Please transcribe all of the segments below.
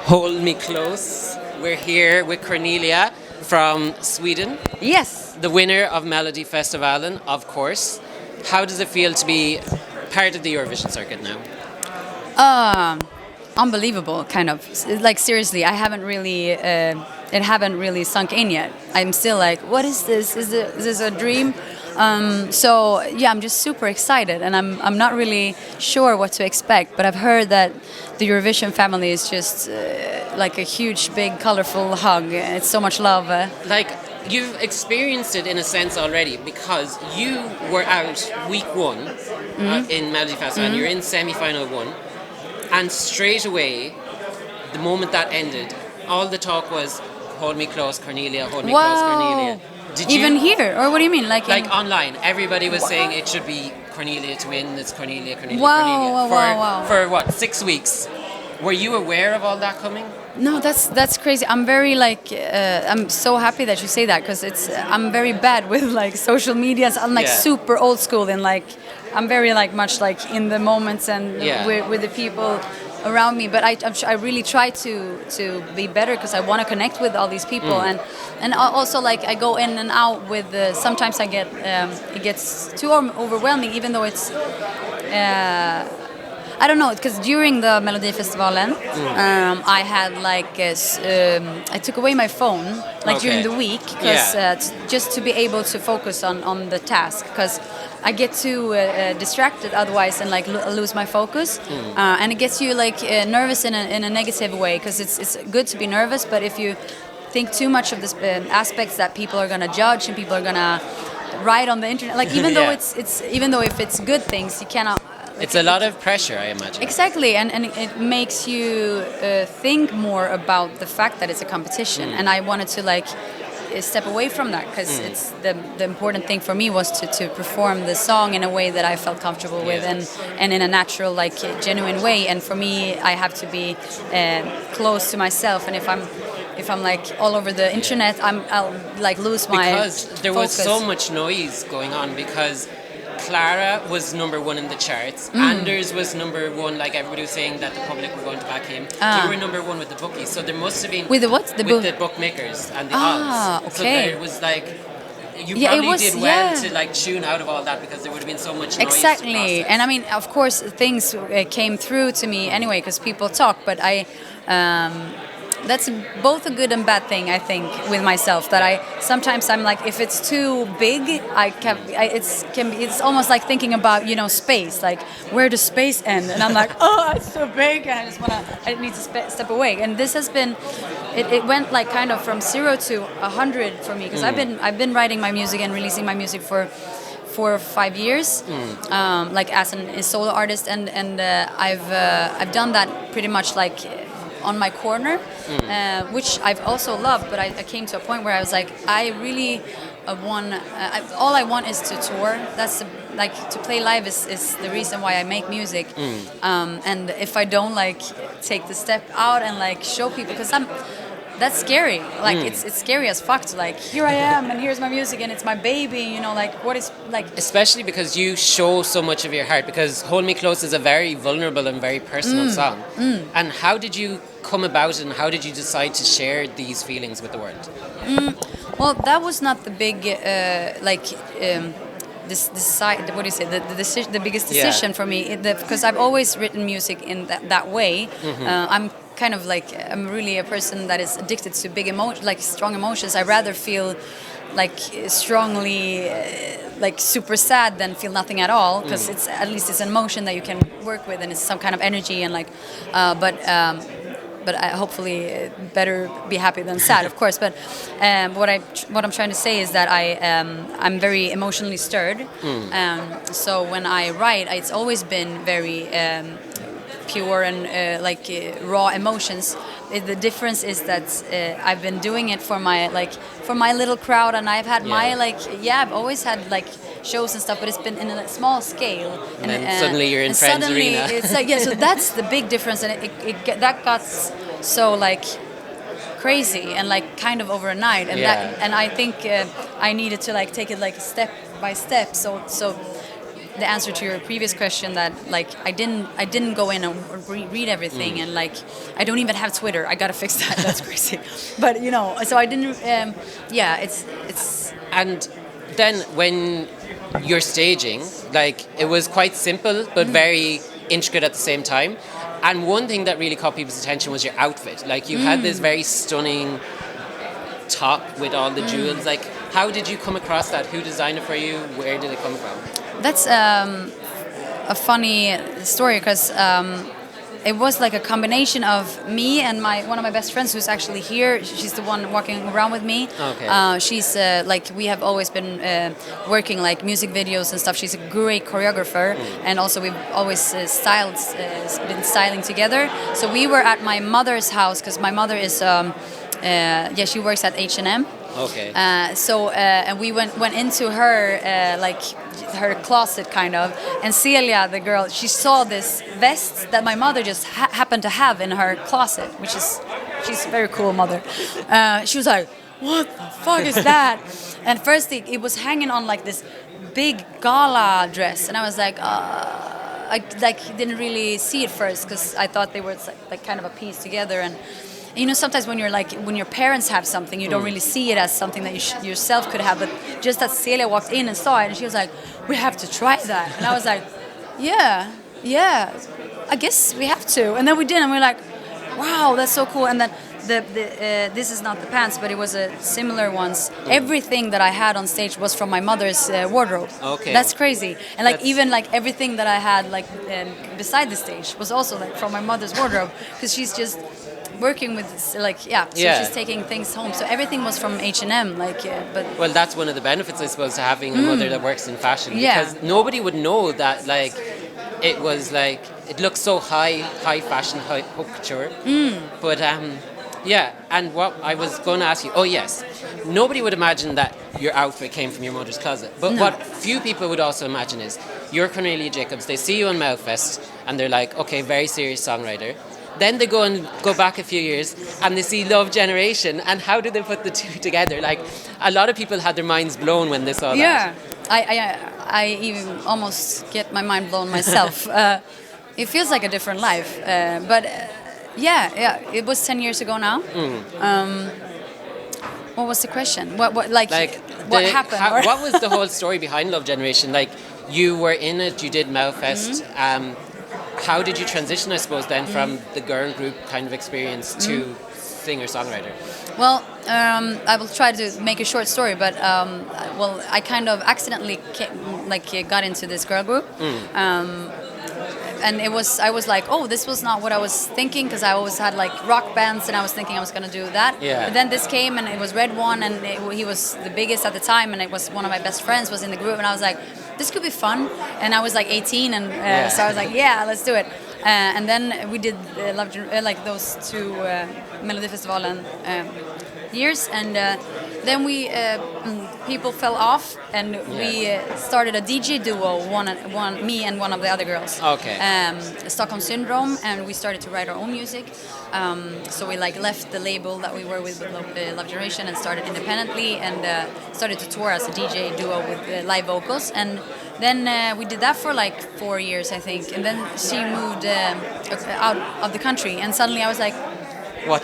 Hold Me Close. We're here with Cornelia from Sweden, Yes. the winner of Melody Festivalen, of course. How does it feel to be part of the Eurovision circuit now? Unbelievable, kind of. Like seriously, I haven't really, it haven't really sunk in yet. I'm still like, what is this? Is this a dream? So yeah, I'm just super excited, and I'm not really sure what to expect. But I've heard that the Eurovision family is just like a huge, big, colorful hug. It's so much love. Like, you've experienced it in a sense already because you were out week one in Melody Festival and you're in semi-final one, and straight away, the moment that ended, all the talk was hold me close, Cornelia, hold me close, Cornelia. Did Even you, here, or what do you mean? Like online, everybody was saying it should be Cornelia to win. It's Cornelia, Cornelia, Wow, Cornelia. wow. For what, 6 weeks? Were you aware of all that coming? No, that's crazy. I'm very like I'm so happy that you say that because I'm very bad with like social media. So I'm like super old school and like I'm very like much like in the moments and with the people around me. But I really try to be better because I want to connect with all these people and also like I go in and out with sometimes I get it gets too overwhelming even though it's. I don't know, because during the Melody Festivalen, I had like I took away my phone like during the week because just to be able to focus on the task because I get too distracted otherwise and like lose my focus and it gets you like nervous in a negative way because it's good to be nervous, but if you think too much of the aspects that people are gonna judge and people are gonna write on the internet, like even though it's even though if it's good things you cannot. It's a lot of pressure, I imagine. Exactly, and it makes you think more about the fact that it's a competition. And I wanted to like step away from that because it's the important thing for me was to perform the song in a way that I felt comfortable with and in a natural, like genuine way. And for me, I have to be close to myself. And if I'm like all over the internet, I'll like lose my because there was focus. so much noise going on because. Clara was number one in the charts. Anders was number one, like everybody was saying that the public were going to back him. You were number one with the bookies, so there must have been with the what? With the bookmakers and the odds. Okay. So there was like you probably did well to like tune out of all that because there would have been so much noise. Exactly, and I mean, of course, things came through to me anyway because people talk, but I. That's both a good and bad thing, I think, with myself. That sometimes I'm like, if it's too big, it's almost like thinking about space, like where does space end? And I'm like, oh, it's so big, and I need to step away. And this has been, it went like kind of from 0 to 100 for me because I've been writing my music and releasing my music for 4 or 5 years, like as a solo artist, and I've done that pretty much like. On my corner, which I've also loved, but I came to a point where I was like, I really all I want is to tour. That's like to play live is the reason why I make music. And if I don't like take the step out and like show people, because that's scary. Like it's scary as fuck to like here I am and here's my music and it's my baby. Like what is like. Especially because you show so much of your heart. Because "Hold Me Close" is a very vulnerable and very personal song. And how did you come about it and how did you decide to share these feelings with the world? Well, that was not the big what do you say? The biggest decision for me because I've always written music in that way. I'm kind of like I'm really a person that is addicted to big like strong emotions. I rather feel like strongly like super sad than feel nothing at all because it's at least it's an emotion that you can work with and it's some kind of energy and like but I hopefully better be happy than sad, of course. But what I'm trying to say is that I'm very emotionally stirred. So when I write, it's always been very pure and raw emotions. The difference is that I've been doing it for my little crowd, and I've had my I've always had like shows and stuff, but it's been in a small scale. And then suddenly you're in Friends Arena. It's like so that's the big difference, and that got so like crazy and like kind of overnight, and I think I needed to like take it like step by step. So the answer to your previous question that like I didn't go in and read everything, and like I don't even have Twitter. I gotta fix that. That's crazy. But you know, so I didn't. Yeah, it's. And then when you're staging, like it was quite simple but very intricate at the same time. And one thing that really caught people's attention was your outfit. Like you had this very stunning top with all the jewels. Like how did you come across that? Who designed it for you? Where did it come from? That's a funny story because it was like a combination of me and one of my best friends who's actually here. She's the one walking around with me. Okay. She's like we have always been working like music videos and stuff. She's a great choreographer, and also we've always been styling together. So we were at my mother's house because my mother is she works at H&M. Okay. And we went into her like her closet kind of, and Celia, the girl, she saw this vest that my mother just happened to have in her closet, she's a very cool mother. She was like, "What the fuck is that?" And first it was hanging on like this big gala dress, and I was like, I like didn't really see it first because I thought they were like kind of a piece together. And you know, sometimes when when your parents have something, you don't really see it as something that you yourself could have. But just as Celia walked in and saw it, and she was like, "We have to try that." And I was like, "Yeah, I guess we have to." And then we did, and we were like, "Wow, that's so cool." And then this is not the pants, but it was a similar ones. Everything that I had on stage was from my mother's wardrobe. Okay, that's crazy. And like even like everything that I had like beside the stage was also like from my mother's wardrobe, because she's just working with this, like she's taking things home, so everything was from H&M, like but well, that's one of the benefits, I suppose, to having a mother that works in fashion, because nobody would know that like it was like it looks so high fashion, high haute couture. But and what I was going to ask you, nobody would imagine that your outfit came from your mother's closet, but what few people would also imagine is you're Cornelia Jakobs. They see you on Melfest and they're like, okay, very serious songwriter. Then they go back a few years and they see Love Generation, and how do they put the two together? Like a lot of people had their minds blown when they saw that. Yeah, I even almost get my mind blown myself. It feels like a different life, but it was 10 years ago now. What was the question? What what happened? What was the whole story behind Love Generation? Like you were in it, you did Melfest. How did you transition, I suppose, then from the girl group kind of experience to singer-songwriter? Well, I will try to make a short story, but I kind of accidentally got into this girl group. And I was like, oh, this was not what I was thinking, because I always had like rock bands, and I was thinking I was going to do that. But then this came, and it was Red One, and he was the biggest at the time, and it was one of my best friends was in the group, and I was like, this could be fun. And I was like 18, and so I was like, yeah, let's do it. And then we did like those two Melodifestivalen years, and then we people fell off, and we started a DJ duo, me and one of the other girls. Okay. Stockholm Syndrome, and we started to write our own music. So we like left the label that we were with Love Generation and started independently, and started to tour as a DJ duo with live vocals. And then we did that for like 4 years, I think. And then she moved out of the country, and suddenly I was like,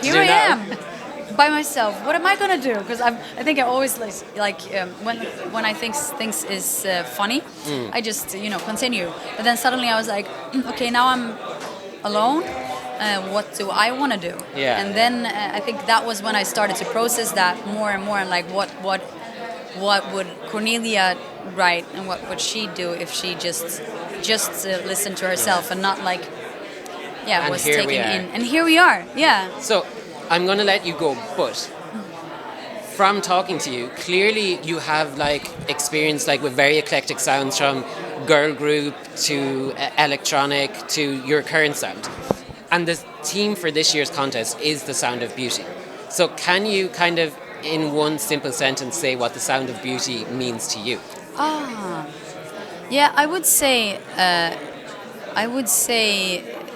here I am. By myself. What am I gonna do? Because I think I always when I think things is funny, I just continue. But then suddenly I was like, okay, now I'm alone. What do I want to do? And then I think that was when I started to process that more and more, and like what would Cornelia write, and what would she do if she just listened to herself and not like was taken in. And here we are. So I'm going to let you go, but from talking to you, clearly you have like experience like with very eclectic sounds, from girl group to electronic to your current sound. And the theme for this year's contest is the sound of beauty. So can you kind of, in one simple sentence, say what the sound of beauty means to you? I would say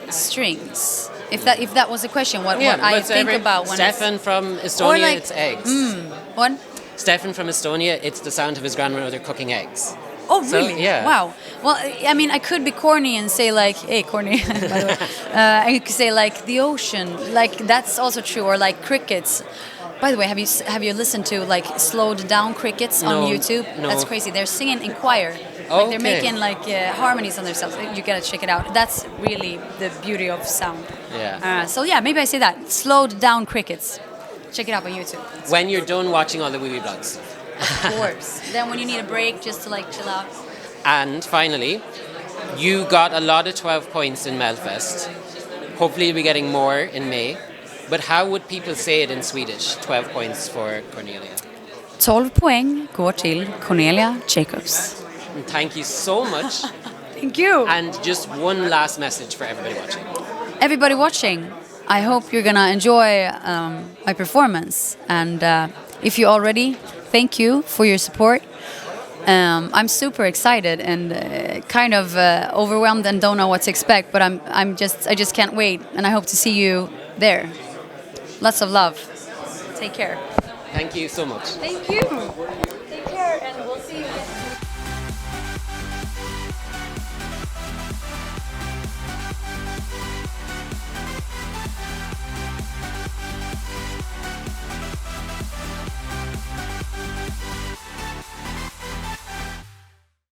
strings. If that was a question, what I think about when Stefan from Estonia, it's eggs. What? Stefan from Estonia, it's the sound of his grandmother cooking eggs. Oh, So, really? yeah. Wow. Well, I mean, I could be corny and say like, hey, corny. By the way, I could say like the ocean. Like that's also true. Or like crickets. By the way, have you listened to like slowed down crickets on No, YouTube? no. That's crazy. They're singing in choir. Like Okay. they're making like harmonies on themselves. You gotta check it out. That's really the beauty of sound. Yeah. So yeah, maybe I say that. Slowed down crickets. Check it out on YouTube. When you're done watching all the Wiwibloggs. Of course. Then when you need a break, just to like chill out. And finally, you got a lot of 12 points in Melfest. Hopefully you'll be getting more in May. But how would people say it in Swedish? 12 points for Cornelia. 12 poäng går till Cornelia Jakobs. And thank you so much. Thank you. And just one last message for everybody watching. Everybody watching, I hope you're gonna enjoy my performance. And if you already, thank you for your support. I'm super excited and kind of overwhelmed and don't know what to expect. But I just can't wait, and I hope to see you there. Lots of love. Take care. Thank you so much. Thank you.